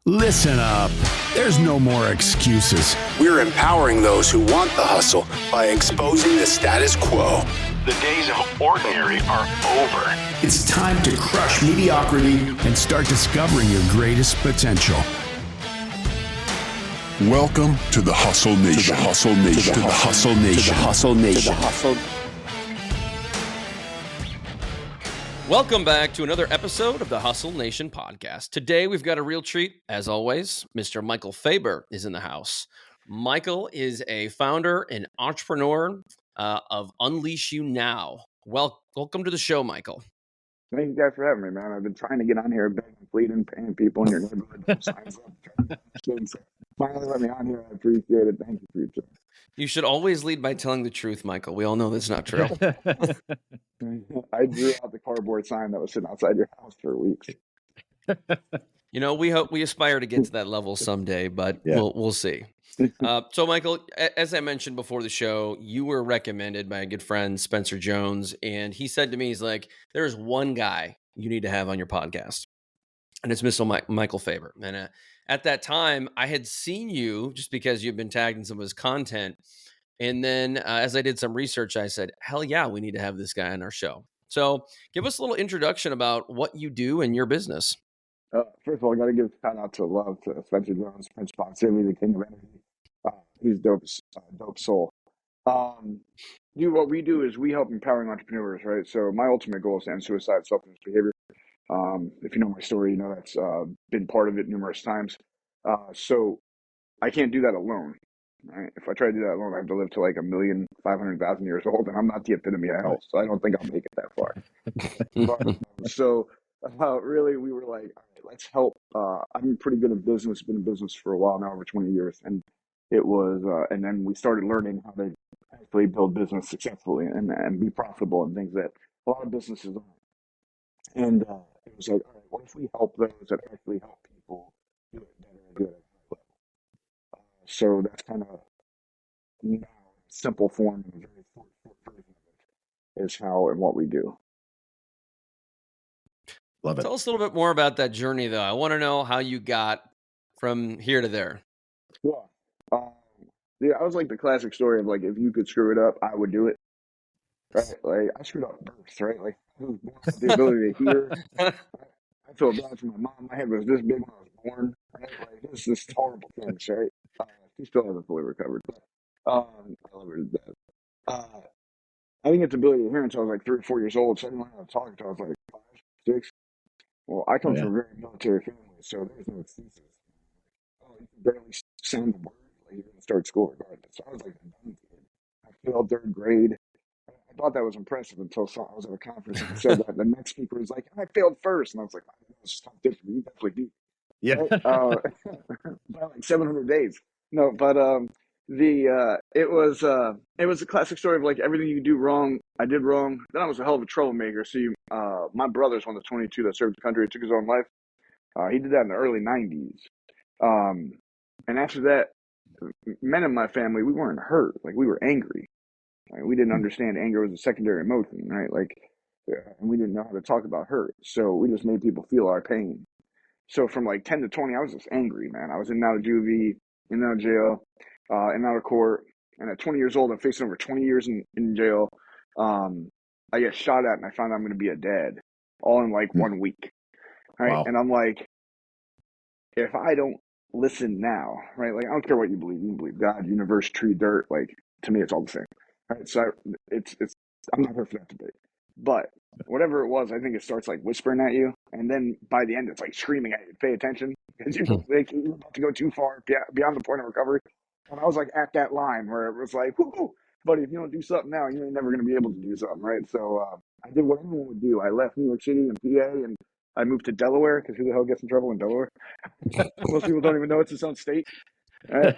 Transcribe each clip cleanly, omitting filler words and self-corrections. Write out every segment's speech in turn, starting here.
Listen up. There's no more excuses. We're empowering those who want the hustle by exposing the status quo. The days of ordinary are over. It's time to crush mediocrity and start discovering your greatest potential. Welcome to the Hustle Nation. To the Hustle Nation. To the Hustle Nation. To the Hustle Nation. To the Hustle. Welcome back to another episode of the Hustle Nation podcast. Today, we've got a real treat. As always, Mr. Michael Fabber is in the house. Michael is a founder and entrepreneur of Unleash You Now. Welcome to the show, Michael. Thank you guys for having me, man. I've been trying to get on here, begging, pleading, paying people in your neighborhood. Signs up. Finally let me on here. I appreciate it. Thank you for your time. You should always lead by telling the truth, Michael. We all know that's not true. I drew out the cardboard sign that was sitting outside your house for weeks. You know, we aspire to get to that level someday, but we'll see. So, Michael, as I mentioned before the show, you were recommended by a good friend, Spencer Jones, and he said to me, he's like, there's one guy you need to have on your podcast, and it's Mr. Michael Fabber. And at that time, I had seen you just because you've been tagged in some of his content. And then as I did some research, I said, hell yeah, we need to have this guy on our show. So give us a little introduction about what you do in your business. First of all, I got to give a shout out to love to Spencer Jones, Prince Proximity, the king of energy. He's dope soul. Dude, what we do is we help empowering entrepreneurs, right? So my ultimate goal is to end suicide, self-image behavior. If you know my story, you know that's been part of it numerous times. So I can't do that alone. Right? If I try to do that alone, I have to live to like 1,500,000 years old, and I'm not the epitome of health, so I don't think I'll make it that far. Really, we were like, all right, let's help. I'm pretty good at business, been in business for a while now, over 20 years, and it was, and then we started learning how to actually build business successfully and be profitable and things that a lot of businesses aren't. And it was like, all right, what if we help those that actually help people do it better and do it at a high level? So that's kind of now simple form and a very short version of it is how and what we do. Love it. Tell us a little bit more about that journey, though. I want to know how you got from here to there. Yeah, I was like the classic story of like, if you could screw it up, I would do it. Right? Like I screwed up birth, right? Like I was born with the ability to hear. I feel bad for my mom. My head was this big when I was born. Right? Like this is horrible things, right? She still hasn't fully recovered, but I love her to death. I didn't get the ability to hear until I was like 3 or 4 years old. So I didn't learn how to talk until I was like 5, 6. Well, I come from a very military family, so there's no excuses. Oh, you can barely sound the word, like you're gonna start school regardless. So I was like a dumb kid. I failed 3rd grade. I thought that was impressive until I was at a conference and said that. The next speaker was like, I failed first. And I was like, it's not different. You definitely do. Yeah. Right? By like 700 days. No, but it was a classic story of like everything you do wrong, I did wrong. Then I was a hell of a troublemaker. See, my brother's one of the 22 that served the country and took his own life. He did that in the early 90s. And after that, men in my family, we weren't hurt. Like we were angry. Right? We didn't understand anger was a secondary emotion, right? Like, and we didn't know how to talk about hurt. So we just made people feel our pain. So from like 10 to 20, I was just angry, man. I was in and out of juvie, in and out of jail, in and out of court. And at 20 years old, I'm facing over 20 years in jail. I get shot at and I found out I'm going to be a dad all in like 1 week. Right. Wow. And I'm like, if I don't listen now, right? Like, I don't care what you believe. You can believe God, universe, tree, dirt. Like, to me, it's all the same. Right, so I'm not here for that debate, but whatever it was, I think it starts like whispering at you, and then by the end, it's like screaming at you. Pay attention, because you're about to go too far beyond the point of recovery. And I was like at that line where it was like, whoo, buddy, if you don't do something now, you're never going to be able to do something, right? So I did what anyone would do. I left New York City and PA, and I moved to Delaware, because who the hell gets in trouble in Delaware? Most people don't even know it's its own state. Right?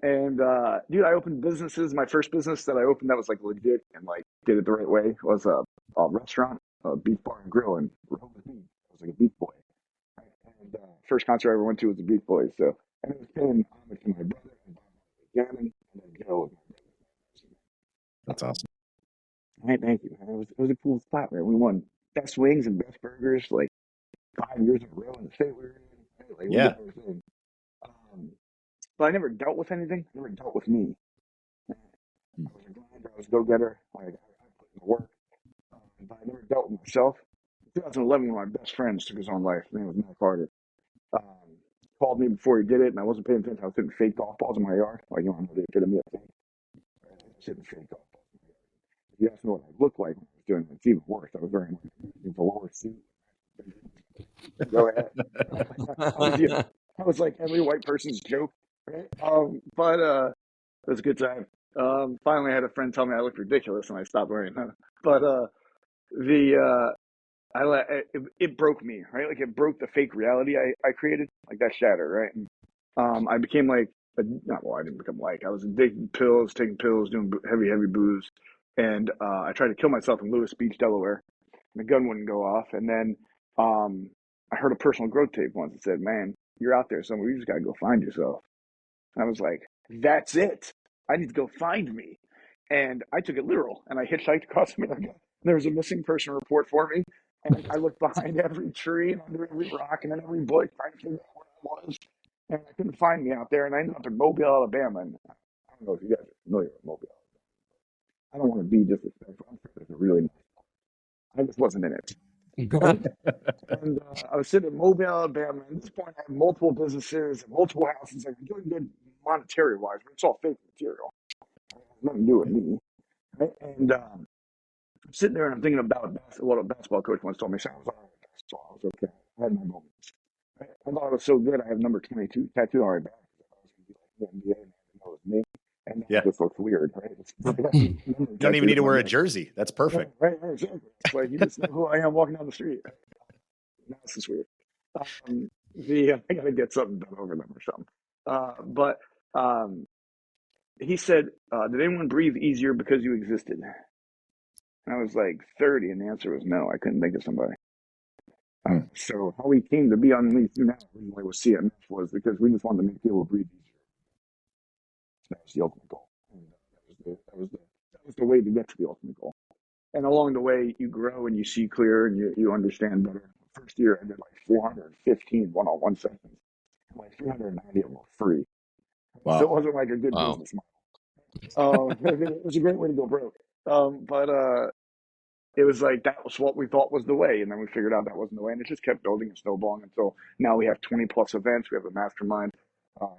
And dude, I opened businesses. My first business that I opened that was like legit and like did it the right way was a restaurant, a beef bar and grill in Rehoboth Beach. I was like a beef boy. And first concert I ever went to was the Beef Boys. So, and it was paying homage to my brother and Gammon, and then Joe. That's awesome. All right, thank you. It was a cool spot, man. We won best wings and best burgers like 5 years in a row in the state we were in. Like, Yeah. but I never dealt with anything. I never dealt with me. I was a grinder. I was a go-getter. Like, I put in the work, but I never dealt with myself. In 2011, one of my best friends took his own life. His name was Matt Carter. Um, Called me before he did it, and I wasn't paying attention. I was hitting fake golf balls in my yard. Like, you know, the epitome of fake. I was hitting fake golf balls in my yard. If you ask me what I looked like when I was doing it, it's even worse. I was wearing like a lower suit. Go ahead. I was like every white person's joke, right? But it was a good time. Finally, I had a friend tell me I looked ridiculous, and I stopped wearing them. But the it broke me, right? Like it broke the fake reality I created, like that shattered, right? And I became like, not well, I didn't become like, I was addicted to pills, taking pills, doing heavy booze, and I tried to kill myself in Lewis Beach, Delaware. And the gun wouldn't go off, and then I heard a personal growth tape once that said, "Man, you're out there somewhere. You just gotta go find yourself." And I was like, "That's it. I need to go find me." And I took it literal, and I hitchhiked across America. There was a missing person report for me, and I looked behind every tree and under every rock and in every bush trying to figure out where I was. And I couldn't find me out there, and I ended up in Mobile, Alabama. And I don't know if you guys are familiar with Mobile. I don't want to be disrespectful. I'm sure there's a really nice. I just wasn't in it. And I was sitting in Mobile, Alabama. At this point, I had multiple businesses and multiple houses. Like, I'm doing good monetary wise, but it's all fake material. It has nothing to do with me. Right? And I'm sitting there and I'm thinking about what a basketball coach once told me. So I was all right with basketball. I was okay. I had my moments. Right? I thought it was so good. I have number 22 tattooed on my back. I thought I was going to be like the NBA and I didn't know it was me. And it just looks weird, right? You don't even need to wear a jersey. That's perfect. Right, exactly. It's like you just know who I am walking down the street. No, this is weird. I gotta get something done over them or something. But he said, "Did anyone breathe easier because you existed?" And I was like 30, and the answer was no. I couldn't think of somebody. So how we came to be on Me Too Now originally was CMS was because we just wanted to make people breathe easier. That was the ultimate goal. And that was the way to get to the ultimate goal. And along the way, you grow and you see clear and you understand better. First year, I did like 415 one-on-one sessions. And like 390 of them were free. Wow. So it wasn't like a good business model. It was a great way to go broke. But it was like that was what we thought was the way. And then we figured out that wasn't the way. And it just kept building and snowballing until now we have 20 plus events. We have a mastermind,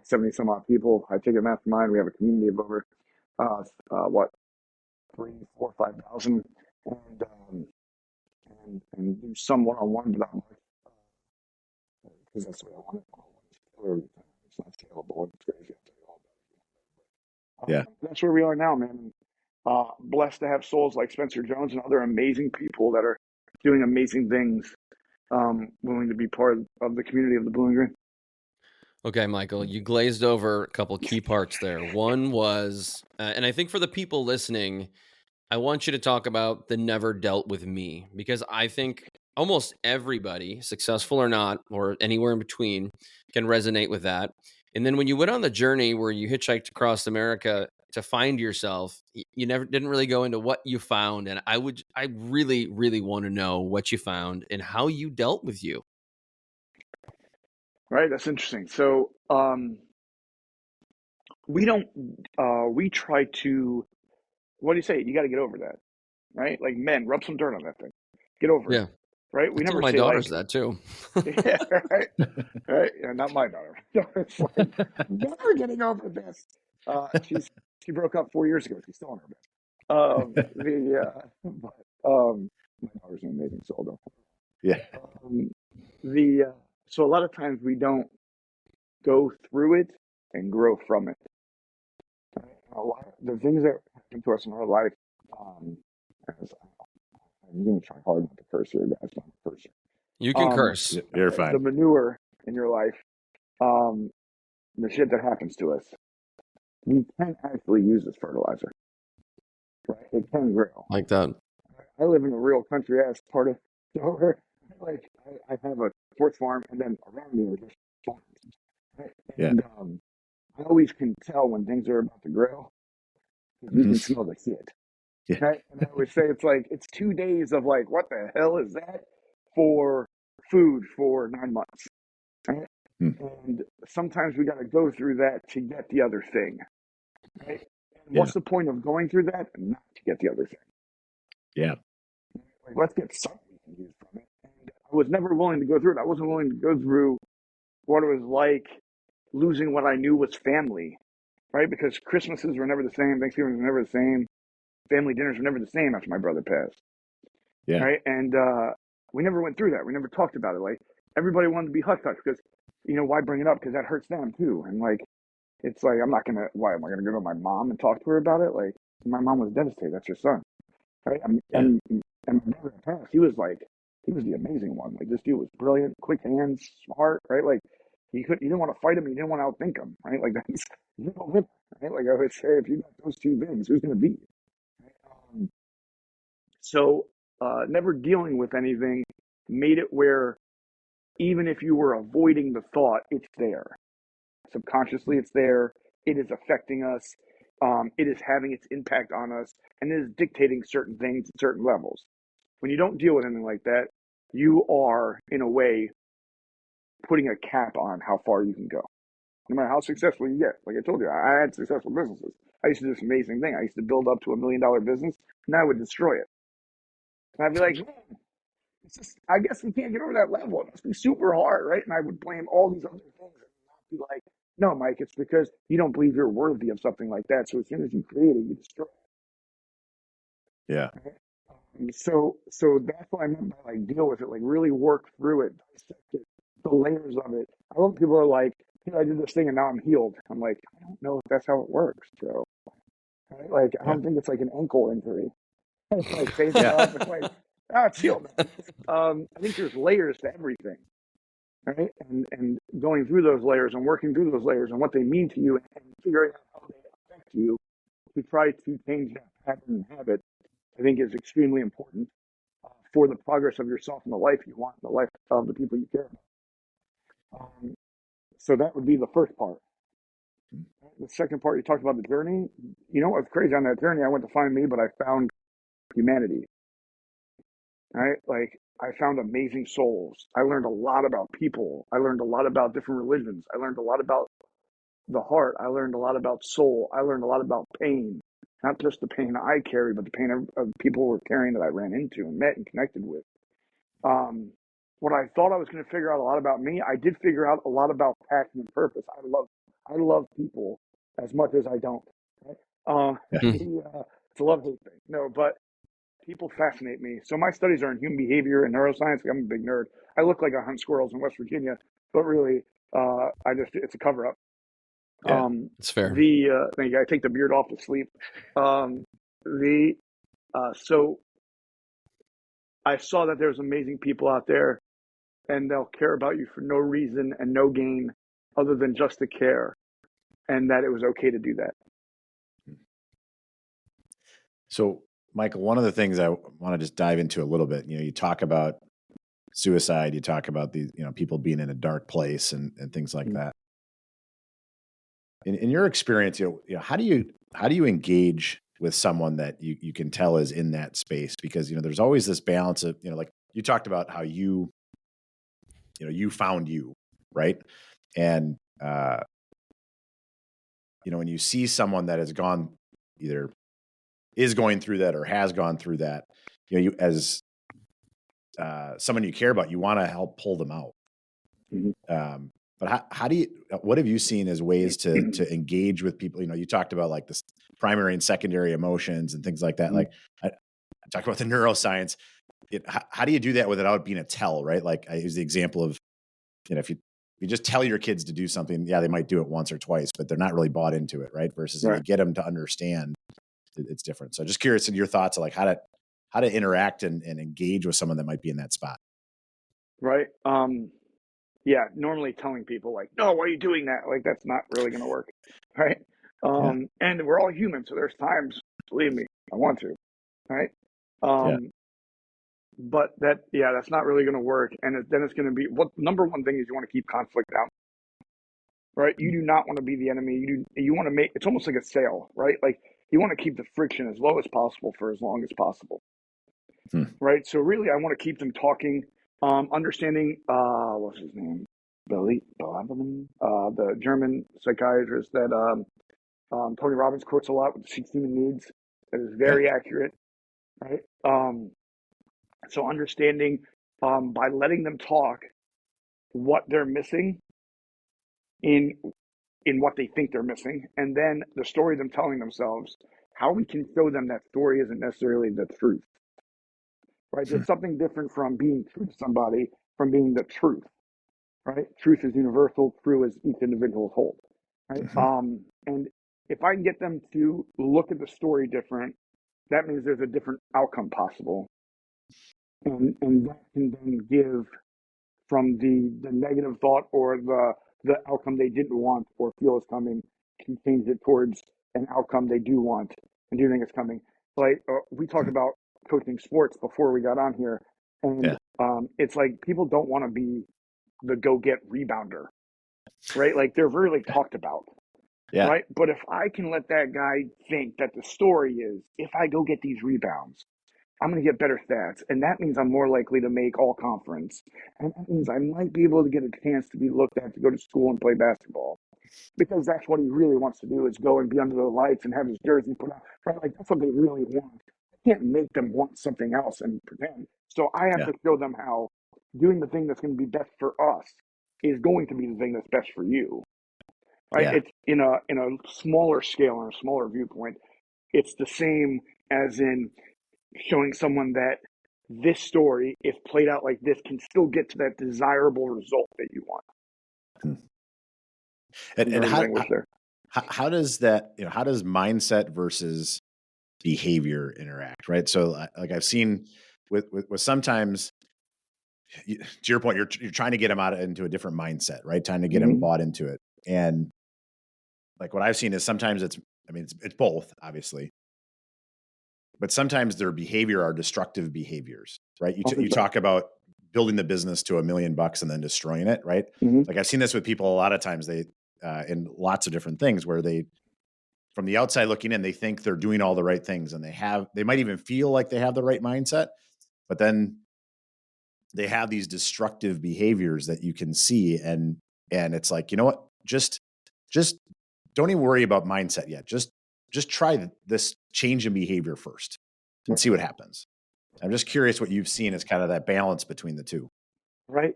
70 some odd people. I take a mastermind. We have a community of over, 3, 4, 5,000. And do some one-on-one, but not much, because that's the way I want it. It's not scalable. It's crazy. I'll tell you all about it. Yeah. That's where we are now, man. Blessed to have souls like Spencer Jones and other amazing people that are doing amazing things, willing to be part of the community of the Blue and Green. Okay, Michael, you glazed over a couple key parts there. One was, and I think for the people listening, I want you to talk about the never dealt with me, because I think almost everybody, successful or not, or anywhere in between, can resonate with that. And then when you went on the journey where you hitchhiked across America to find yourself, you never didn't really go into what you found. And I really, really want to know what you found and how you dealt with you. Right, that's interesting. So we try to, what do you say? You got to get over that, right? Like men, rub some dirt on that thing, get over it, right? We never my say daughter's like, that too. Yeah, right, right. Yeah, not my daughter. It's like never getting over this. She broke up 4 years ago. She's still on her bed. My daughter's an amazing soul, though. Yeah. So a lot of times we don't go through it and grow from it. A lot of the things that happen to us in our life. I'm going to try hard not to curse here, guys. I'm a cursor. You can curse. You're fine. The manure in your life, the shit that happens to us, we can actually use as fertilizer. Right? It can grow. Like that. I live in a real country ass part of Delaware. Like I have a sports farm, and then around me are just farms. Right? And I always can tell when things are about to grow. You can smell the shit. Yeah. Right? And I always say it's 2 days of like, what the hell is that? For food for 9 months. Right? And sometimes we got to go through that to get the other thing, right? And what's the point of going through that? Not to get the other thing. Yeah. Like, let's get something we can use from it. And I was never willing to go through it. I wasn't willing to go through what it was like losing what I knew was family, right? Because Christmases were never the same, Thanksgiving was never the same, family dinners were never the same after my brother passed. Yeah. Right. And we never went through that. We never talked about it. Like, everybody wanted to be hush hush because, why bring it up? Because that hurts them too. And like, it's like, why am I going to go to my mom and talk to her about it? Like, my mom was devastated. That's her son. Right. And my brother passed. He was the amazing one. Like, this dude was brilliant, quick hands, smart, right? Like, you didn't want to fight him. You didn't want to outthink him, right? Like, you're a winner, right? Like, I would say, if you got those two things, who's going to beat you? Right? So, never dealing with anything made it where even if you were avoiding the thought, it's there. Subconsciously, it's there. It is affecting us. It is having its impact on us, and it is dictating certain things at certain levels. When you don't deal with anything like that, you are, in a way, putting a cap on how far you can go. No matter how successful you get. Like I told you, I had successful businesses. I used to do this amazing thing. I used to build up to $1 million business, and I would destroy it. And I'd be like, man, it's just, I guess we can't get over that level. It must be super hard, right? And I would blame all these other things and not be like, no, Mike, it's because you don't believe you're worthy of something like that. So as soon as you create it, you destroy it. Yeah. So that's what I meant by like deal with it, like really work through it, dissect it, the layers of it. I love people are like, I did this thing and now I'm healed. I'm like, I don't know if that's how it works, bro. Right? Like, I don't think it's like an ankle injury. It's like face it up. It's like, it's healed. I think there's layers to everything, right? And going through those layers and working through those layers and what they mean to you and figuring out how they affect you to try to change that pattern and habit, I think is extremely important for the progress of yourself and the life you want, the life of the people you care about. So that would be the first part. The second part, you talked about the journey. You know what's crazy on that journey? I went to find me, but I found humanity. Right? Like, I found amazing souls. I learned a lot about people. I learned a lot about different religions. I learned a lot about the heart. I learned a lot about soul. I learned a lot about pain. Not just the pain I carry, but the pain of people who were carrying that I ran into and met and connected with. What I thought I was going to figure out a lot about me, I did figure out a lot about passion and purpose. I love people as much as I don't. Right? It's a love-hate thing. No, but people fascinate me. So my studies are in human behavior and neuroscience. I'm a big nerd. I look like I hunt squirrels in West Virginia, but really, it's a cover-up. Yeah, it's fair. I take the beard off to sleep. So I saw that there's amazing people out there, and they'll care about you for no reason and no gain other than just to care, and that it was okay to do that. So, Michael, one of the things I want to just dive into a little bit, you talk about suicide, you talk about these, people being in a dark place and things like that. In your experience, how do you engage with someone that you can tell is in that space? Because there's always this balance of like you talked about how you found you, right? And when you see someone that has gone either is going through that or has gone through that, you as someone you care about, you want to help pull them out. Mm-hmm. But what have you seen as ways to engage with people? You talked about like this primary and secondary emotions and things like that. Mm-hmm. Like I talked about the neuroscience. How do you do that without being a tell, right? Like I use the example of, if you just tell your kids to do something, yeah, they might do it once or twice, but they're not really bought into it, right? Versus if you get them to understand, it's different. So just curious in your thoughts of like how to interact and engage with someone that might be in that spot. Right. Yeah, normally telling people like, no, why are you doing that? Like, that's not really going to work. Right. And we're all human. So there's times, believe me, I want to. Right. But that's not really going to work. And then it's going to be number one thing is you want to keep conflict down. Right. You do not want to be the enemy. You want to make, it's almost like a sale, right? Like you want to keep the friction as low as possible for as long as possible. Right. So really, I want to keep them talking, understanding, what's his name? the German psychiatrist that Tony Robbins quotes a lot with the 6 human needs. That is very accurate, right? So understanding by letting them talk what they're missing in what they think they're missing, and then the story them telling themselves, how we can show them that story isn't necessarily the truth, right? There's something different from being true to somebody from being the truth, right? Truth is universal, true is each individual's whole, right? And if I can get them to look at the story different, that means there's a different outcome possible, and that can then give from the negative thought or the outcome they didn't want or feel is coming, can change it towards an outcome they do want and do think it's coming. Like we talked about coaching sports before we got on here, and it's like people don't want to be the go-get rebounder, right? Like they're really talked about, right? But if I can let that guy think that the story is, if I go get these rebounds, I'm going to get better stats, and that means I'm more likely to make all conference, and that means I might be able to get a chance to be looked at to go to school and play basketball, because that's what he really wants to do, is go and be under the lights and have his jersey put on, right? Like that's what they really want. I can't make them want something else and pretend. So I have to show them how doing the thing that's going to be best for us is going to be the thing that's best for you, right? It's in a smaller scale and a smaller viewpoint. It's the same as in showing someone that this story, if played out like this, can still get to that desirable result that you want. And how does that, how does mindset versus behavior interact, right? So like I've seen with sometimes, to your point, you're trying to get them into a different mindset, right? Trying to get them bought into it. And like what I've seen is sometimes it's both, obviously. But sometimes their behavior are destructive behaviors, right? You talk about building the business to $1 million and then destroying it, right? Like I've seen this with people a lot of times. They in lots of different things where they, from the outside looking in, they think they're doing all the right things, and they might even feel like they have the right mindset, but then they have these destructive behaviors that you can see, and it's like, you know what? Just don't even worry about mindset yet. Just try this change in behavior first and see what happens. I'm just curious what you've seen as kind of that balance between the two. Right.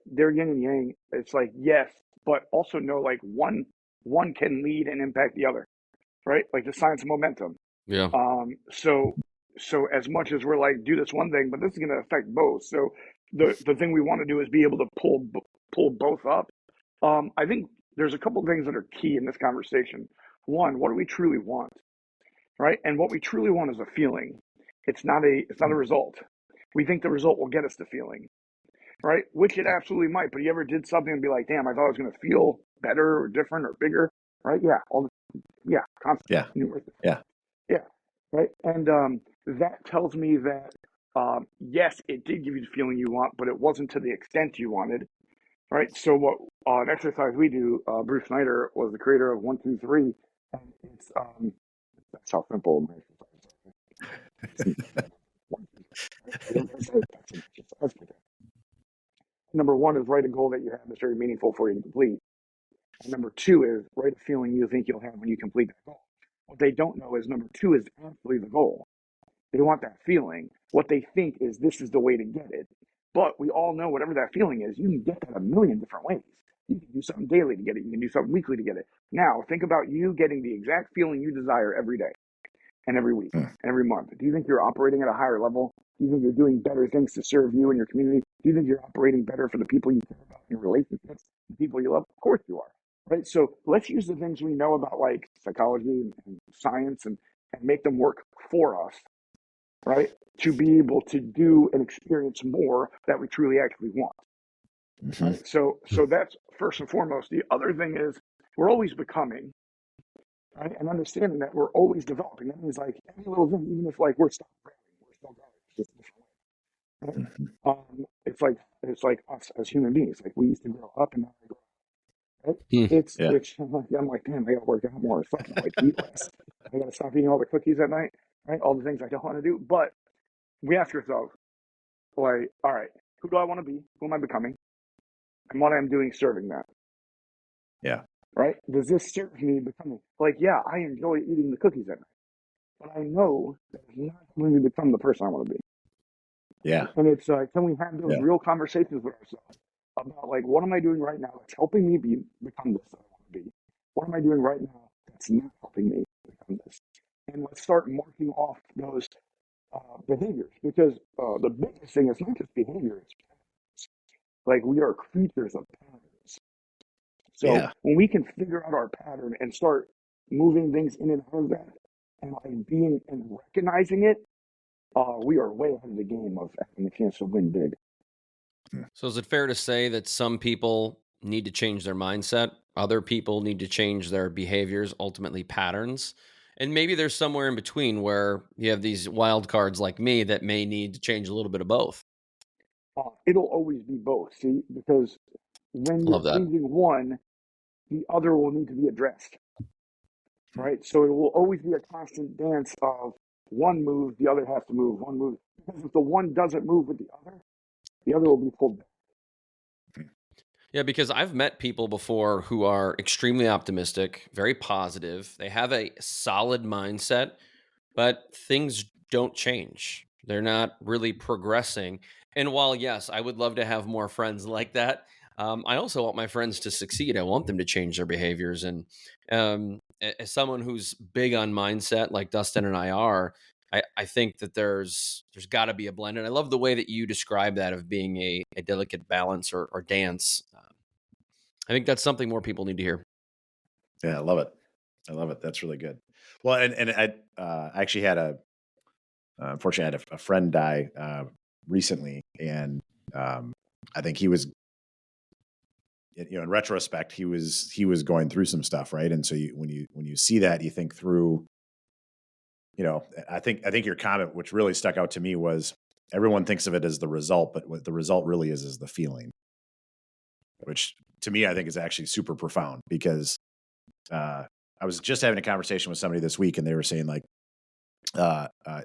They're yin and yang. It's like, yes, but also know like one can lead and impact the other, right? Like the science of momentum. Yeah. So as much as we're like, do this one thing, but this is going to affect both. So the thing we want to do is be able to pull both up. I think there's a couple things that are key in this conversation. One, what do we truly want? Right? And what we truly want is a feeling. It's not a result. We think the result will get us the feeling, right? Which it absolutely might. But you ever did something and be like, damn, I thought I was going to feel better or different or bigger, right? Yeah. Constantly. Yeah. Right. And that tells me that, yes, it did give you the feeling you want, but it wasn't to the extent you wanted. Right. So what an exercise we do, Bruce Snyder was the creator of 1, 2, 3, and it's that's how simple my exercise is. Number one is write a goal that you have that's very meaningful for you to complete. And number two is write a feeling you think you'll have when you complete that goal. What they don't know is number two is actually the goal. They want that feeling. What they think is this is the way to get it. But we all know whatever that feeling is, you can get that a million different ways. You can do something daily to get it. You can do something weekly to get it. Now, think about you getting the exact feeling you desire every day and every week and every month. Do you think you're operating at a higher level? Do you think you're doing better things to serve you and your community? Do you think you're operating better for the people you care about, your relationships, the people you love? Of course you are, right? So let's use the things we know about like psychology and science and make them work for us, right? To be able to do and experience more that we truly actually want. Right? So that's first and foremost. The other thing is we're always becoming, right? And understanding that we're always developing. That means like every little thing, even if like we're still growing, we're still growing. It's just a different way. Right? It's like us as human beings. Like we used to grow up and now we grow up. Right? I'm like, damn, I gotta work out more. Fucking like eat less. I gotta stop eating all the cookies at night. Right? All the things I don't want to do. But we ask ourselves, like, all right, who do I want to be? Who am I becoming? and what I'm doing serving that. Yeah. Right? Does this serve me becoming like, yeah, I enjoy eating the cookies at night, but I know that it's not going to become the person I want to be. Yeah. And it's can we have those Yeah. real conversations with ourselves about like, what am I doing right now that's helping me become this that I want to be? What am I doing right now that's not helping me become this? And let's start marking off those behaviors, because the biggest thing is not just behavior, it's patterns. Like, we are creatures of patterns. So Yeah. when we can figure out our pattern and start moving things in and out of that, and like being and recognizing it, we are way ahead of the game of having a chance to win big. So is it fair to say that some people need to change their mindset, other people need to change their behaviors, ultimately patterns, and maybe there's somewhere in between where you have these wild cards like me that may need to change a little bit of both? It'll always be both, see, because when you're Love that. changing one, the other will need to be addressed, right? So it will always be a constant dance of one move, the other has to move, one move. Because if the one doesn't move with the other will be pulled back. Yeah, because I've met people before who are extremely optimistic, very positive. They have a solid mindset, but things don't change. They're not really progressing. And while, yes, I would love to have more friends like that, I also want my friends to succeed. I want them to change their behaviors. And as someone who's big on mindset, like Dustin and I are, I think that there's got to be a blend. And I love the way that you describe that of being a delicate balance or dance. I think that's something more people need to hear. Yeah. I love it. I love it. That's really good. Well, and I actually had unfortunately, I had a friend die recently, and I think he was, in retrospect, he was going through some stuff, right? And so when you see that, you think through, I think your comment, which really stuck out to me, was everyone thinks of it as the result, but what the result really is the feeling, which to me I think is actually super profound, because I was just having a conversation with somebody this week, and they were saying like,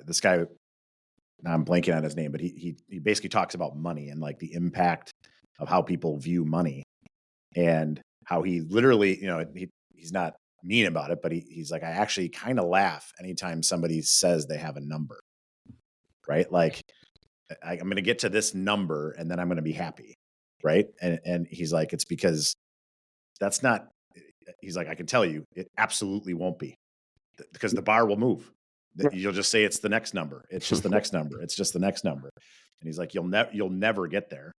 this guy, now I'm blanking on his name, but he basically talks about money and like the impact of how people view money, and how he literally, he's not mean about it, but he's like, I actually kind of laugh anytime somebody says they have a number, right? Like, I'm going to get to this number and then I'm going to be happy, right? And he's like, it's because that's not. He's like, I can tell you, it absolutely won't be, because the bar will move. You'll just say it's the next number. It's just the next number. It's just the next number. And he's like, you'll never get there.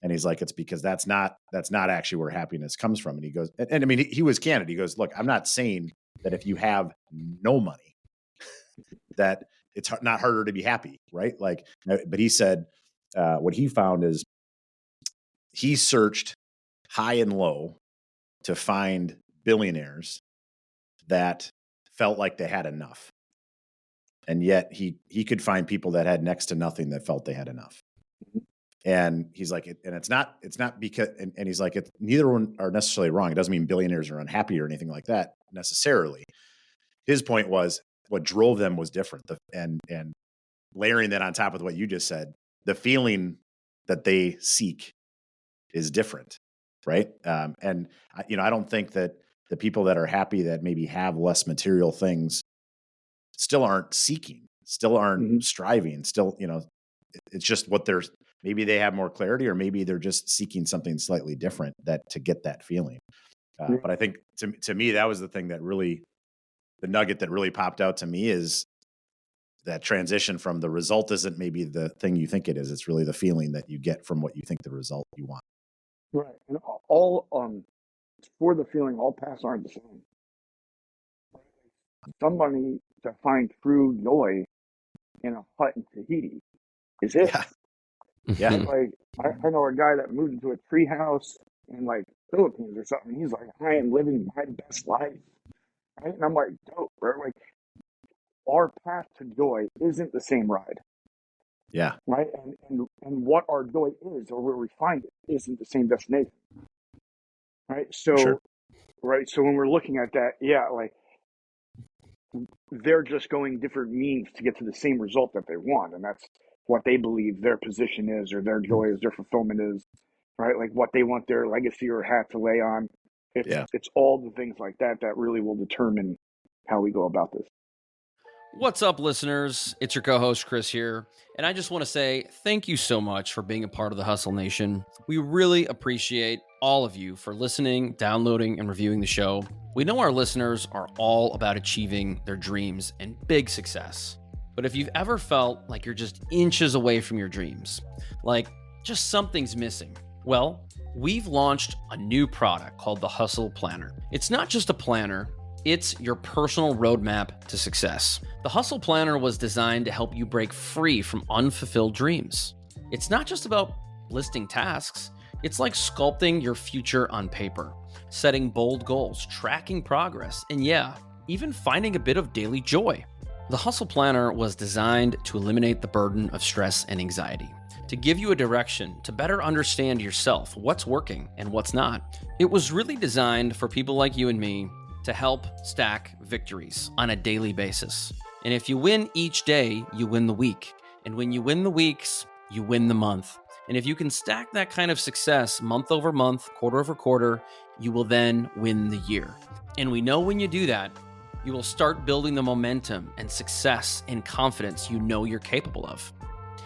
And he's like, it's because that's not actually where happiness comes from. And he goes, and I mean, he was candid. He goes, look, I'm not saying that if you have no money, that it's not harder to be happy, right? Like, but he said, what he found is he searched high and low to find billionaires that felt like they had enough. And yet he could find people that had next to nothing that felt they had enough. And he's like, and it's not because, and he's like, neither one are necessarily wrong. It doesn't mean billionaires are unhappy or anything like that necessarily. His point was what drove them was different. And layering that on top of what you just said, the feeling that they seek is different. Right. And I don't think that the people that are happy that maybe have less material things still aren't seeking, still aren't striving, still, it's just maybe they have more clarity, or maybe they're just seeking something slightly different to get that feeling. But I think to me, that was the thing that really, the nugget that really popped out to me, is that transition from the result isn't maybe the thing you think it is. It's really the feeling that you get from what you think the result you want. Right. And all for the feeling, all paths aren't the same. Somebody to find true joy in a hut in Tahiti is it. Yeah. Like, I know a guy that moved into a tree house in like Philippines or something. He's like, I am living my best life. Right? And I'm like, dope, bro. Like, our path to joy isn't the same ride. Yeah. Right. And what our joy is, or where we find it, isn't the same destination. Right. So, sure. Right. So when we're looking at that, like, they're just going different means to get to the same result that they want. And that's what they believe their position is, or their joy is, their fulfillment is. right? Like what they want their legacy or hat to lay on. It's all the things like that that really will determine how we go about this. What's up, listeners? It's your co-host, Chris here. And I just want to say thank you so much for being a part of the Hustle Nation. We really appreciate all of you for listening, downloading, and reviewing the show. We know our listeners are all about achieving their dreams and big success. But if you've ever felt like you're just inches away from your dreams, like just something's missing, well, we've launched a new product called the Hustle Planner. It's not just a planner. It's your personal roadmap to success. The Hustle Planner was designed to help you break free from unfulfilled dreams. It's not just about listing tasks. It's like sculpting your future on paper, setting bold goals, tracking progress, and even finding a bit of daily joy. The Hustle Planner was designed to eliminate the burden of stress and anxiety, to give you a direction to better understand yourself, what's working and what's not. It was really designed for people like you and me to help stack victories on a daily basis. And if you win each day, you win the week. And when you win the weeks, you win the month. And if you can stack that kind of success month over month, quarter over quarter, you will then win the year. And we know when you do that, you will start building the momentum and success and confidence you know you're capable of.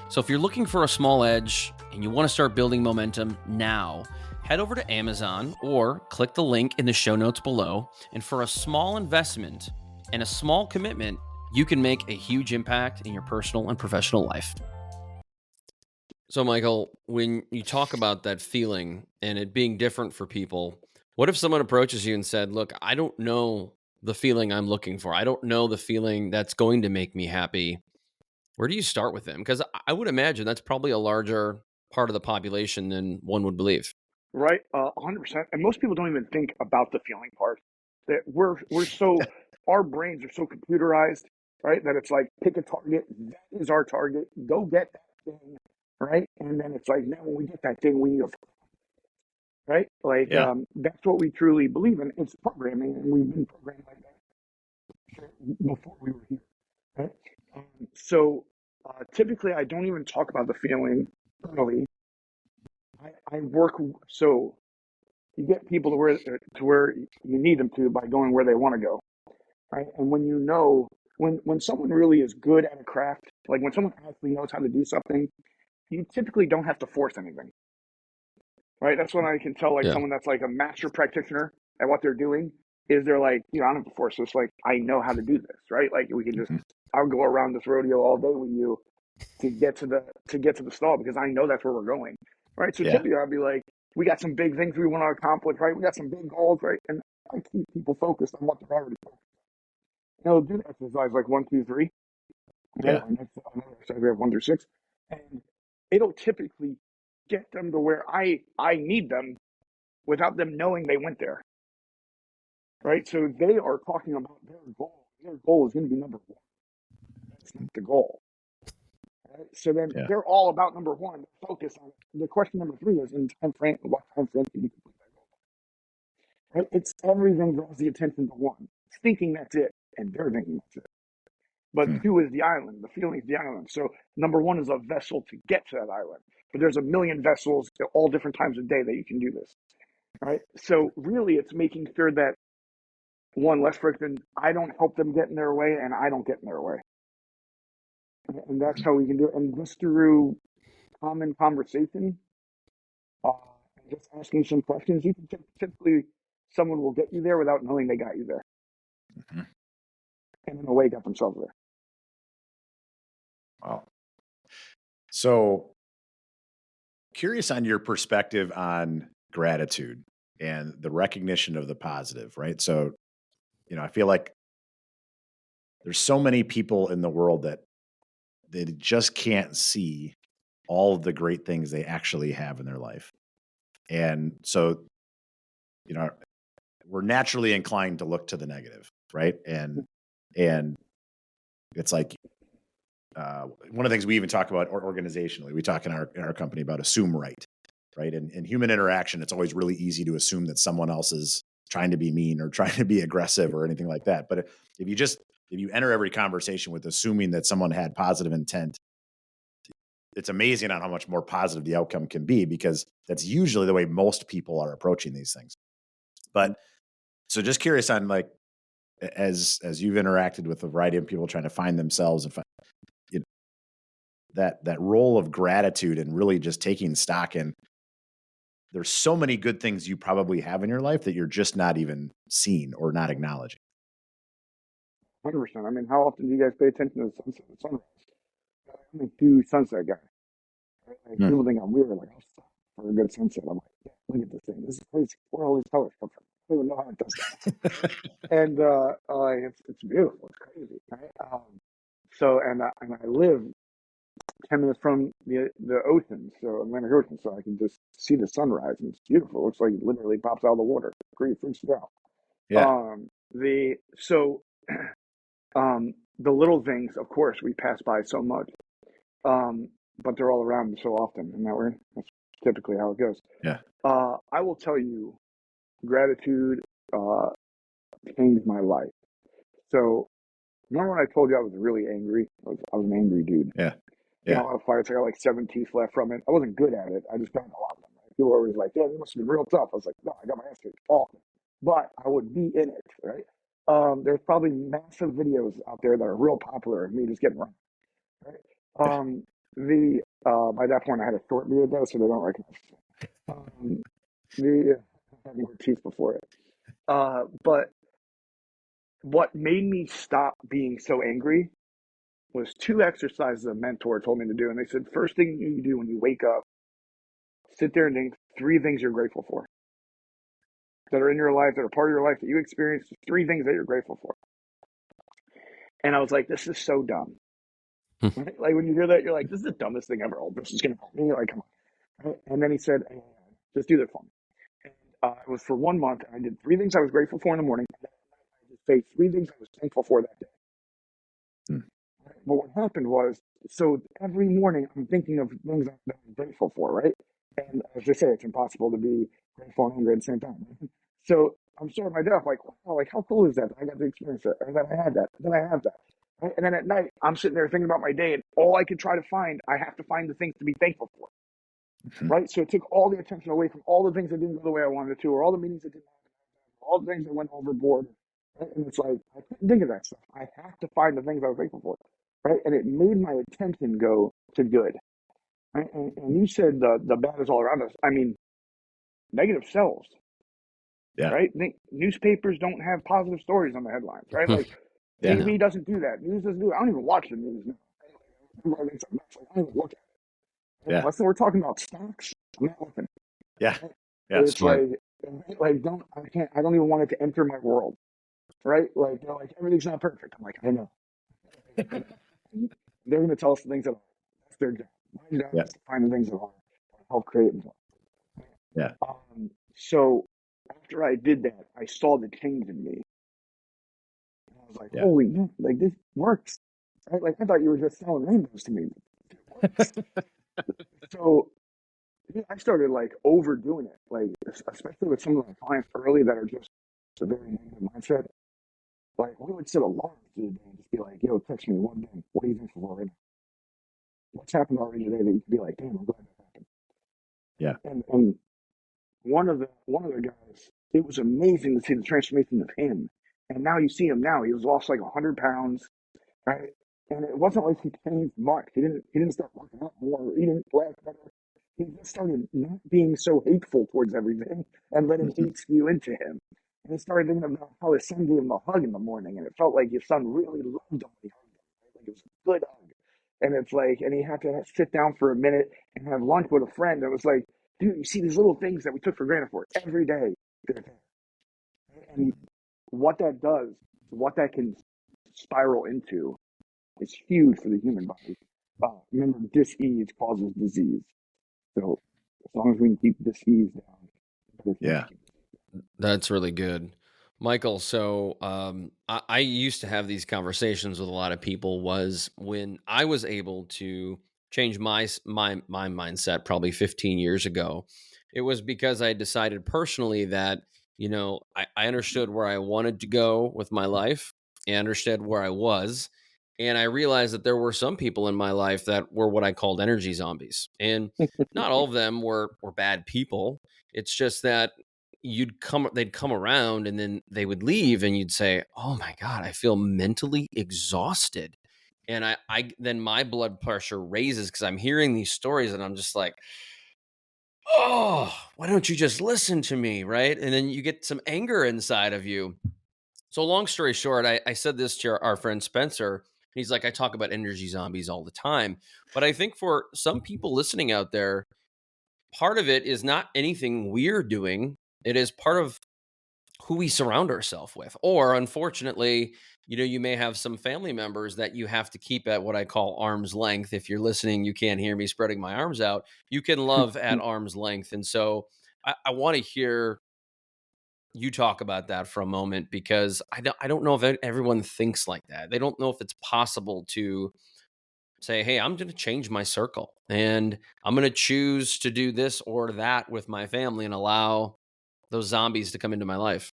So if you're looking for a small edge and you want to start building momentum now, head over to Amazon or click the link in the show notes below. And for a small investment and a small commitment, you can make a huge impact in your personal and professional life. So, Michael, when you talk about that feeling and it being different for people, what if someone approaches you and said, look, I don't know the feeling I'm looking for. I don't know the feeling that's going to make me happy. Where do you start with them? Because I would imagine that's probably a larger part of the population than one would believe. Right, 100%. And most people don't even think about the feeling part. That we're so our brains are so computerized, right? That it's like pick a target. That is our target. Go get that thing, right? And then it's like now when we get that thing, we need to, right? Like that's what we truly believe in. It's programming, and we've been programmed like that before we were here, right? So typically, I don't even talk about the feeling early. I work so you get people to where you need them to by going where they want to go, right? And when you know when someone really is good at a craft, like when someone actually knows how to do something, you typically don't have to force anything, right? That's when I can tell like someone that's like a master practitioner at what they're doing is they're like, I don't have to force this. Like I know how to do this, right? Like we can just I'll go around this rodeo all day with you to get to the stall because I know that's where we're going. Right. So typically I'll be like, we got some big things we want to accomplish, right? We got some big goals, right? And I keep people focused on what they're already focused on. And they'll do the exercise like 1, 2, 3. Right? Or next another exercise we have 1 through 6. And it'll typically get them to where I need them without them knowing they went there. Right? So they are talking about their goal. Their goal is going to be number 1. That's not the goal. Right? So then they're all about number 1. Focus on it. The question number 3 is in time frame. What time frame can you complete that goal? Right? It's everything draws the attention to 1. It's thinking that's it, and they're thinking that's it. But 2 is the island. The feeling is the island. So number 1 is a vessel to get to that island. But there's a million vessels at all different times of day that you can do this. Right? So really, it's making sure that 1, less friction. I don't help them get in their way, and I don't get in their way. And that's how we can do it. And just through common conversation, just asking some questions, you can typically someone will get you there without knowing they got you there. And in a way, got themselves there. Wow. So curious on your perspective on gratitude and the recognition of the positive, right? So, I feel like there's so many people in the world that they just can't see all of the great things they actually have in their life. And so, we're naturally inclined to look to the negative, right? And it's like one of the things we even talk about organizationally, we talk in our company about assume right? And in human interaction, it's always really easy to assume that someone else is trying to be mean or trying to be aggressive or anything like that. But if you enter every conversation with assuming that someone had positive intent, it's amazing on how much more positive the outcome can be, because that's usually the way most people are approaching these things. But so just curious on, like, as you've interacted with a variety of people trying to find themselves and find, you know, that role of gratitude and really just taking stock in, there's so many good things you probably have in your life that you're just not even seeing or not acknowledging. 100%. I mean, how often do you guys pay attention to the sunset and sunrise? I'm a huge sunset guy. Right? Like, Hmm. people think I'm weird. Like, I'll stop for a good sunset. I'm like, yeah, look at this thing. This is crazy. Where all these colors come from? I don't even know how it does that. And it's beautiful. It's crazy. Right? And I live 10 minutes from the ocean, so Atlantic Ocean, so I can just see the sunrise, and it's beautiful. It looks like it literally pops out of the water. Great, freaks you out. Yeah. The so the little things, of course, we pass by so much, but they're all around so often, and that's typically how it goes. Yeah. I will tell you, gratitude changed my life. So remember when I told you I was really angry? I was an angry dude. Yeah. You Yeah. know, I fired. I got like 7 teeth left from it. I wasn't good at it. I just got a lot of them. Right? People were always like, "Yeah, you must have been real tough." I was like, "No, I got my ass kicked often," but I would be in it. Right? There's probably massive videos out there that are real popular of me just getting run. Right? Yeah. The By that point I had a short beard though, so they don't recognize it. The I had more teeth before it. But what made me stop being so angry was 2 exercises a mentor told me to do. And they said, first thing you do when you wake up, sit there and think 3 things you're grateful for that are in your life, that are part of your life, that you experienced, 3 things that you're grateful for. And I was like, this is so dumb. Right? Like when you hear that, you're like, this is the dumbest thing ever. Oh, this is going to help me. Like, come on. Right? And then he said, hey, just do that for me. And it was for 1 month. And I did 3 things I was grateful for in the morning. And then I just say 3 things I was thankful for that day. But what happened was, so every morning I'm thinking of things that I'm grateful for, right? And as I say, it's impossible to be grateful and angry at the same time. Right? So I'm starting my day off like, wow, like how cool is that? I got to experience it, or that I had that, then I have that. Right? And then at night, I'm sitting there thinking about my day, and all I can try to find, I have to find the things to be thankful for. Right? So it took all the attention away from all the things that didn't go the way I wanted it to, or all the meetings that didn't happen, all the things that went overboard. Right? And it's like, I couldn't think of that stuff. I have to find the things I was thankful for. Right? And it made my attention go to good. Right? And you said the bad is all around us. I mean, negative sells. Yeah. Right? Newspapers don't have positive stories on the headlines. Right? Like Yeah. TV doesn't do that. News doesn't do it. I don't even watch the news now. I don't even look at it. Yeah. Unless we're talking about stocks, I'm not looking. Yeah. Right? Yeah. It's Smart. like I don't even want it to enter my world. Right? Like they're like everything's not perfect. I'm like, I know. They're going to tell us the things that are. That's their job. My job Yeah. is to find the things that are, help create them. Yeah. So after I did that, I saw the change in me. And I was like, Yeah. holy man, like this works. Right? Like I thought you were just selling rainbows to me. It works. So yeah, I started like overdoing it, like especially with some of my clients early that are just a very negative mindset. Like we would set alarms through the day and just be like, yo, text me one thing. What are you thankful for right now? What's happened already today that you can be like, damn, I'm glad that happened. Yeah. And one of the guys, it was amazing to see the transformation of him. And now you see him now. He was lost like 100 pounds, right? And it wasn't like he changed much. He didn't start working out more, eating less better. He just started not being so hateful towards everything and letting hate spew into him. And he started thinking about how his son gave him a hug in the morning, and it felt like his son really loved him when he hugged him. Right? Like it was a good hug. And it's like, and he had to sit down for a minute and have lunch with a friend. It was like, dude, you see these little things that we took for granted for every day. They're there. And what that does, what that can spiral into, is huge for the human body. Remember, dis-ease causes disease. So as long as we can keep dis-ease down, Yeah. That's really good. Michael, so I used to have these conversations with a lot of people was when I was able to change my mindset probably 15 years ago. It was because I decided personally that, I understood where I wanted to go with my life. I understood where I was. And I realized that there were some people in my life that were what I called energy zombies. And not all of them were bad people. It's just that they'd come around and then they would leave and you'd say, "Oh my God, I feel mentally exhausted." And I then my blood pressure raises because I'm hearing these stories and I'm just like, "Oh, why don't you just listen to me?" Right. And then you get some anger inside of you. So long story short, I said this to our friend Spencer. And he's like, I talk about energy zombies all the time. But I think for some people listening out there, part of it is not anything we're doing. It is part of who we surround ourselves with. Or unfortunately, you may have some family members that you have to keep at what I call arm's length. If you're listening, you can't hear me spreading my arms out. You can love at arm's length. And so I want to hear you talk about that for a moment because I don't know if everyone thinks like that. They don't know if it's possible to say, "Hey, I'm going to change my circle and I'm going to choose to do this or that with my family and allow those zombies to come into my life."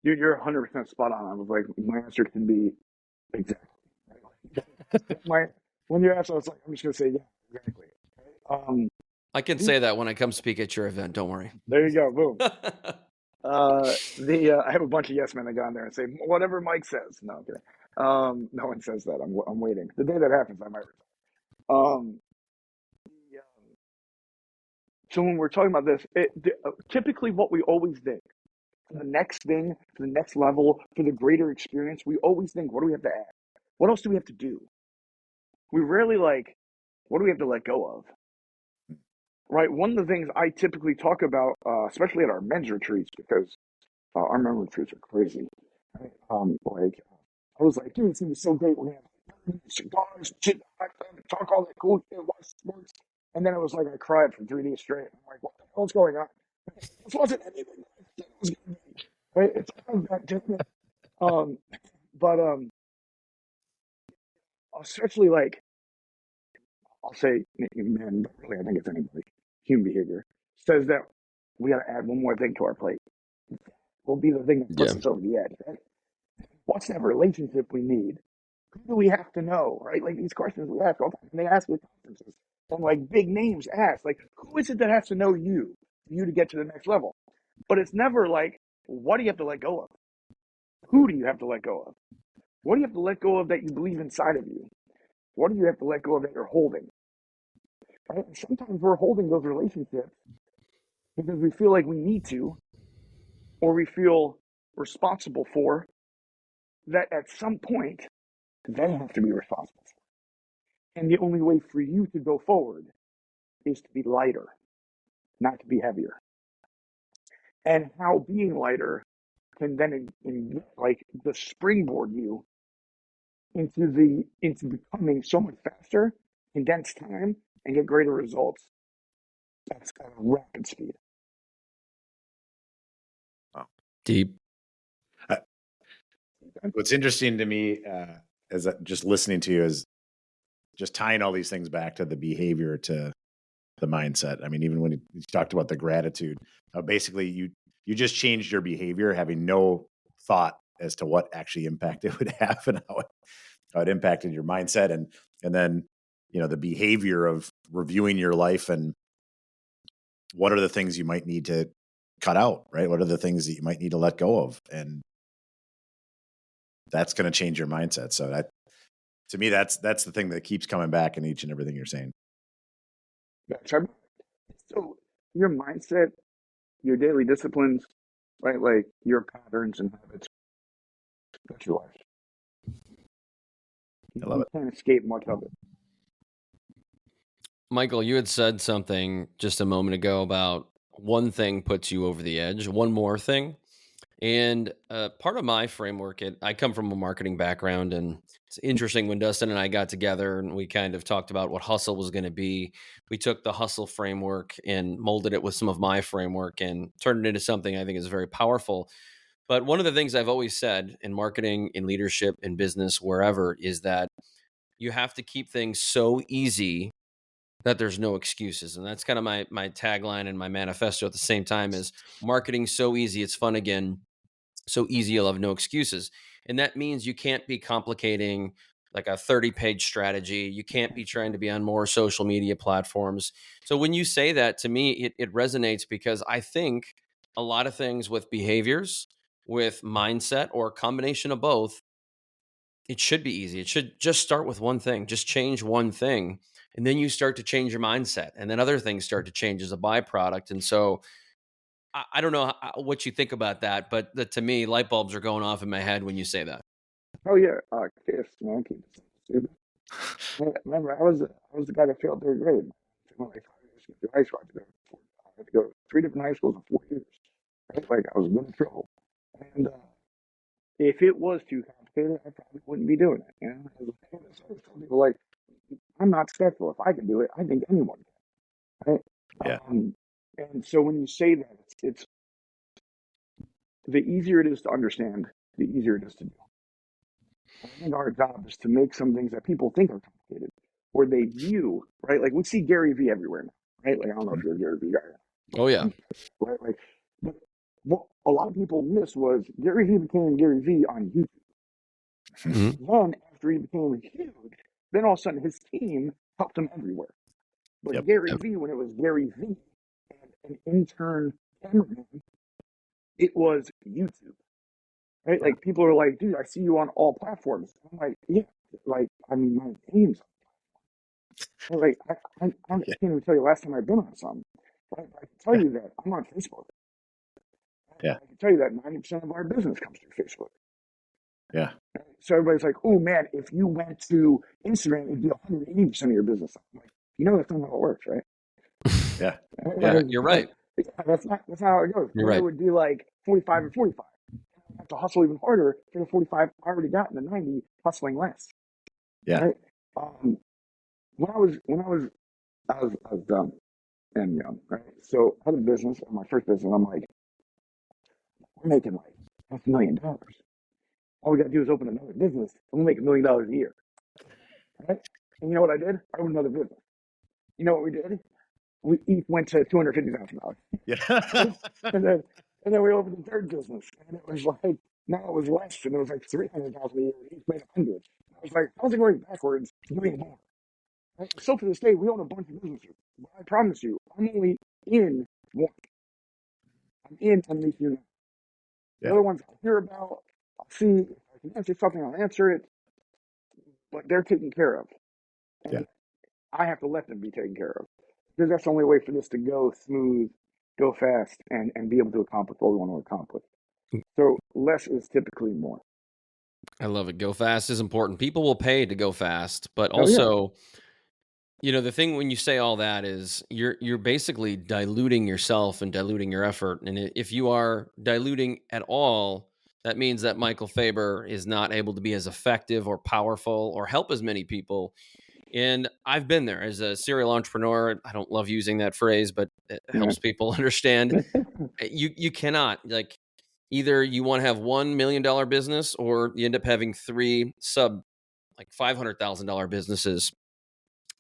Dude, you're 100% spot on. I was like, my answer can be exactly. My when you asked, I was like, I'm just gonna say yeah, exactly. I can say that when I come speak at your event. Don't worry. There you go, boom. I have a bunch of yes men that go on there and say whatever Mike says. No, I'm kidding. No one says that. I'm waiting. The day that happens, I might. Um, yeah. So when we're talking about this, typically what we always think for the next thing, for the next level, for the greater experience, we always think, what do we have to add? What else do we have to do? We rarely like, what do we have to let go of? Right. One of the things I typically talk about, especially at our men's retreats, because our men's retreats are crazy. Right? I was like, dude, it's gonna be so great. We're gonna have cigars, shit, talk all that cool shit, watch sports. And then it was like I cried for 3 days straight. I'm like, what the hell's going on? This wasn't anything that was gonna be. Right? It's kind of that different. Um, but especially like I'll say, man, but really, I think it's anybody. Human behavior says that we got to add one more thing to our plate. Will be the thing that puts Yeah. us over the edge. Right? What's that relationship we need? Who do we have to know? Right? Like these questions we ask all the time. And they ask at conferences, and like big names ask, like, who is it that has to know you for you to get to the next level? But it's never like, what do you have to let go of? Who do you have to let go of? What do you have to let go of that you believe inside of you? What do you have to let go of that you're holding? Right? And sometimes we're holding those relationships because we feel like we need to, or we feel responsible for, that at some point they have to be responsible for. And the only way for you to go forward is to be lighter, not to be heavier. And how being lighter can then like the springboard you into becoming so much faster, condense time, and get greater results. That's at a rapid speed. Wow. Deep. What's interesting to me as just listening to you is just tying all these things back to the behavior, to the mindset. I mean, even when you talked about the gratitude, basically you just changed your behavior, having no thought as to what actually impact it would have and how it impacted your mindset, and then the behavior of reviewing your life and what are the things you might need to cut out, right? What are the things that you might need to let go of, and that's going to change your mindset. So that, to me, that's the thing that keeps coming back in each and everything you're saying. So your mindset, your daily disciplines, right? Like your patterns and habits, that's your life. I love it. You can't escape much of it. Michael, you had said something just a moment ago about one thing puts you over the edge, one more thing. And part of my framework, I come from a marketing background, and it's interesting when Dustin and I got together and we kind of talked about what hustle was going to be. We took the hustle framework and molded it with some of my framework and turned it into something I think is very powerful. But one of the things I've always said in marketing, in leadership, in business, wherever, is that you have to keep things so easy that there's no excuses. And that's kind of my tagline and my manifesto at the same time is marketing so easy, it's fun again. so easy you'll have no excuses. And that means you can't be complicating like a 30-page strategy. You can't be trying to be on more social media platforms. So when you say that to me, it resonates because I think a lot of things with behaviors, with mindset, or a combination of both, it should be easy. It should just start with one thing, just change one thing. And then you start to change your mindset. And then other things start to change as a byproduct. And so I don't know what you think about that, but to me, light bulbs are going off in my head when you say that. Oh yeah, KISS, man. Keep it stupid. Remember, I was the guy that failed third grade. When I started to high school, I had to go to 3 different high schools in 4 years. Right? Like I was in trouble. And if it was too complicated, I probably wouldn't be doing it. You know, as a parent, I always tell people like, I'm not special. If I can do it, I think anyone can. Right? Yeah. And so when you say that, it's the easier it is to understand, the easier it is to do. I think our job is to make some things that people think are complicated or they view, right? Like we see Gary Vee everywhere now, right? Like I don't know if you're a Gary Vee guy. Oh yeah. Right? Like, but what a lot of people missed was Gary Vee became Gary Vee on YouTube. Mhm. Then after he became huge, then all of a sudden his team helped him everywhere. But Yep. Gary Vee, when it was Gary Vee and an intern cameraman, it was YouTube. Right? Like people are like, dude, I see you on all platforms. I'm like, yeah, like I mean, my name's like I can't even tell you last time I've been on something. Right? I can tell Yeah. you that I'm on Facebook. Yeah. I can tell you that 90% of our business comes through Facebook. Yeah. So everybody's like, oh man, if you went to Instagram, it'd be 180% of your business. I'm like, you know, that's not how it works, right? Yeah. Yeah, you're right. That's not how it goes. You're Then right. it would be like 45 and 45. I have to hustle even harder for the 45 I already got in the 90, hustling less. Yeah. Right? When I was dumb and young, right? So I had a business, my first business. I'm like, we're making like $500,000. All we got to do is open another business, and we'll make $1 million a year, right? And you know what I did? I opened another business. You know what we did? We each went to $250,000, Yeah. and then we opened the third business, and it was like now it was less, and it was like $300,000 a year. We each made 100. I was like, how's it going backwards? Doing more. Right? So to this day, we own a bunch of businesses. But I promise you, I'm only in one. I'm in underneath you now. The Yeah. other ones I'll hear about, I'll see if I can answer something, I'll answer it, but they're taken care of. And Yeah. I have to let them be taken care of. Because that's the only way for this to go smooth, go fast, and be able to accomplish what we want to accomplish. So less is typically more. I love it. Go fast is important. People will pay to go fast, but Oh yeah. also, the thing when you say all that is you're basically diluting yourself and diluting your effort. And if you are diluting at all, that means that Michael Faber is not able to be as effective or powerful or help as many people. And I've been there as a serial entrepreneur. I don't love using that phrase, but it Yeah. helps people understand. You cannot, like, either you want to have $1 million business or you end up having three like $500,000 businesses.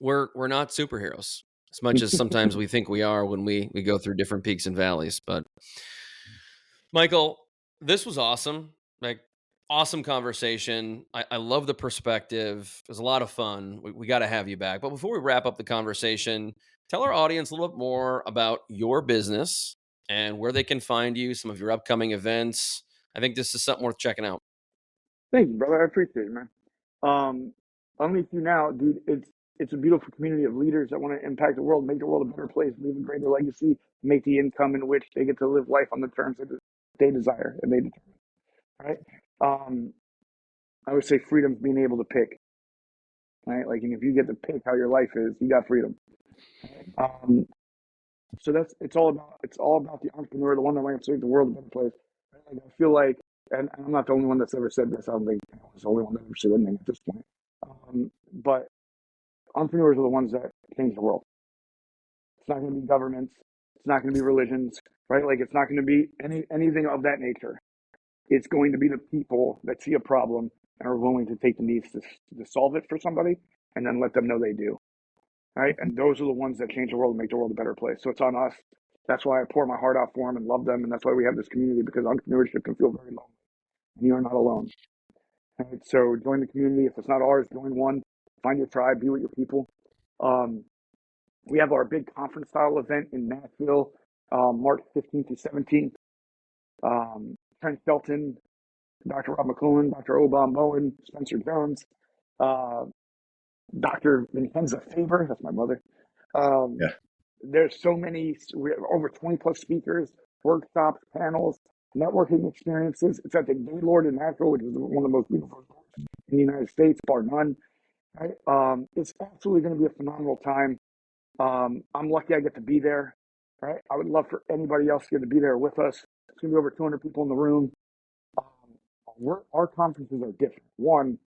We're not superheroes as much as sometimes we think we are when we go through different peaks and valleys. But Michael, this was awesome. Like, awesome conversation. I love the perspective. It was a lot of fun. We got to have you back. But before we wrap up the conversation, tell our audience a little bit more about your business and where they can find you, some of your upcoming events. I think this is something worth checking out. Thank you, brother. I appreciate it, man. Underneath you now, dude, it's a beautiful community of leaders that want to impact the world, make the world a better place, leave a greater legacy, make the income in which they get to live life on the terms that they desire and they determine. Right? I would say freedom's being able to pick. Right? Like, and if you get to pick how your life is, you got freedom. So it's all about the entrepreneur, the one that wants to make the world a better place. Right? Like, I feel like, and I'm not the only one that's ever said this. I don't think I was the only one that ever said anything at this point. But entrepreneurs are the ones that change the world. It's not going to be governments. It's not going to be religions, right? Like, it's not going to be anything of that nature. It's going to be the people that see a problem and are willing to take the needs to solve it for somebody, and then let them know they do, right? And those are the ones that change the world and make the world a better place. So it's on us. That's why I pour my heart out for them and love them, and that's why we have this community, because entrepreneurship can feel very lonely. and you are not alone. All right, so join the community. If it's not ours, join one. Find your tribe. Be with your people. We have our big conference style event in Nashville, March 15th to 17th. Trent Shelton, Dr. Rob McClellan, Dr. Obama Moen, Spencer Jones, Dr. Vincenza Faber, that's my mother. There's so many, we have over 20 plus speakers, workshops, panels, networking experiences. It's at the Gaylord in Nashville, which is one of the most beautiful in the United States, bar none. Right? It's absolutely going to be a phenomenal time. I'm lucky I get to be there. Right? I would love for anybody else to get to be there with us. It's going to be over 200 people in the room. Our conferences are different. One,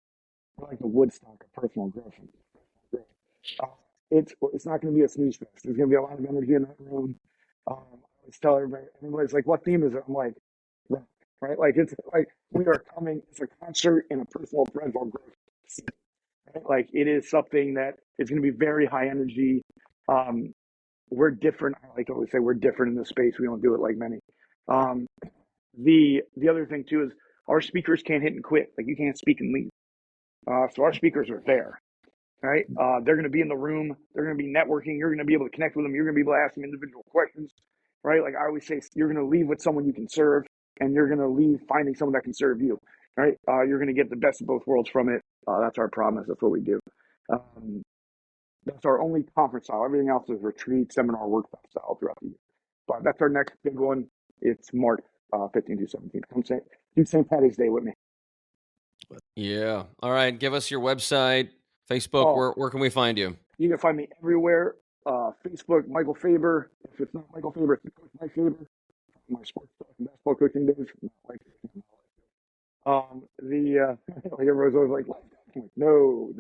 we're like the Woodstock of personal growth. It's not going to be a snooze fest. There's going to be a lot of energy in that room. I always tell everybody's like, what theme is it? I'm like, rock, right? Like, it's like we are coming, it's a concert in a personal growth. Right? Like, it is something that is going to be very high energy. We're different. I like to always say we're different in this space. We don't do it like many. The other thing too is our speakers can't hit and quit. Like, you can't speak and leave. So our speakers are there, right? They're going to be in the room. They're going to be networking. You're going to be able to connect with them. You're going to be able to ask them individual questions, right? Like I always say, you're going to leave with someone you can serve, and you're going to leave finding someone that can serve you, right? You're going to get the best of both worlds from it. That's our promise. That's what we do. That's our only conference style. Everything else is retreat, seminar, workshop style throughout the year. But that's our next big one. It's March 15th to 17th. Come do St. Patty's Day with me. Yeah. All right. Give us your website, Facebook. Where can we find you? You can find me everywhere. Facebook, Michael Fabber. If it's not Michael Fabber, it's Coach Mike Fabber. My sports and basketball coaching days. Like everyone's always like, I'm like, no.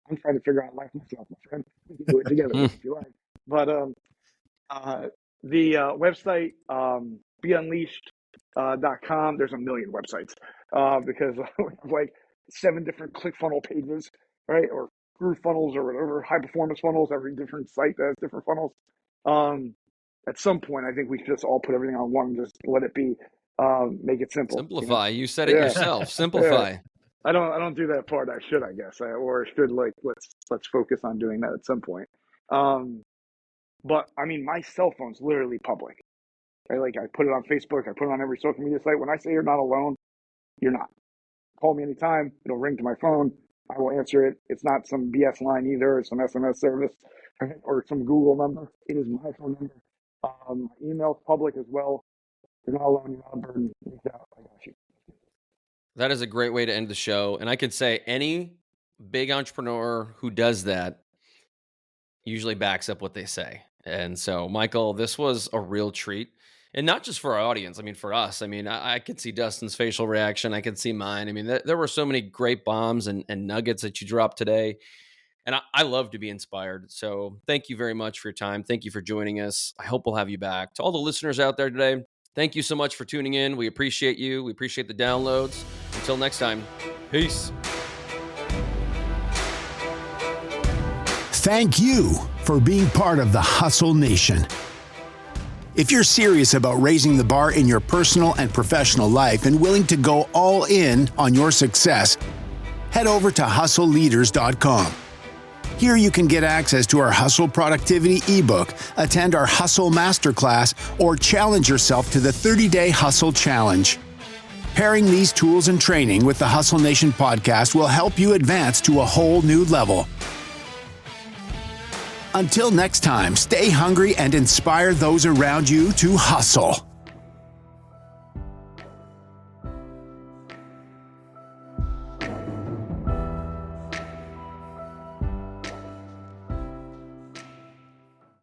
I'm trying to figure out life myself, my friend. We can do it together if you like. But the website, beunleashed.com. There's a million websites because we have like 7 different ClickFunnels pages, right? Or Groove funnels or whatever, high performance funnels. Every different site has different funnels. At some point, I think we should just all put everything on one and just let it be. Make it simple. Simplify. You said it yourself. Simplify. Yeah. I don't do that part. I should, I guess, or should like let's focus on doing that at some point. But I mean, my cell phone's literally public. Right? Like I put it on Facebook. I put it on every social media site. When I say you're not alone, you're not. Call me anytime. It'll ring to my phone. I will answer it. It's not some BS line either, or some SMS service, right? Or some Google number. It is my phone number. My email's public as well. You're not alone. You're not a burden. Reach out. I got you. That is a great way to end the show. And I could say any big entrepreneur who does that usually backs up what they say. And so, Michael, this was a real treat. And not just for our audience. I mean, for us. I mean, I could see Dustin's facial reaction. I could see mine. I mean, there were so many great bombs and nuggets that you dropped today. And I love to be inspired. So thank you very much for your time. Thank you for joining us. I hope we'll have you back. To all the listeners out there today, thank you so much for tuning in. We appreciate you. We appreciate the downloads. Until next time, peace. Thank you for being part of the Hustle Nation. If you're serious about raising the bar in your personal and professional life and willing to go all in on your success, head over to hustleleaders.com. Here you can get access to our Hustle Productivity ebook, attend our Hustle Masterclass, or challenge yourself to the 30-day Hustle Challenge. Pairing these tools and training with the Hustle Nation podcast will help you advance to a whole new level. Until next time, stay hungry and inspire those around you to hustle.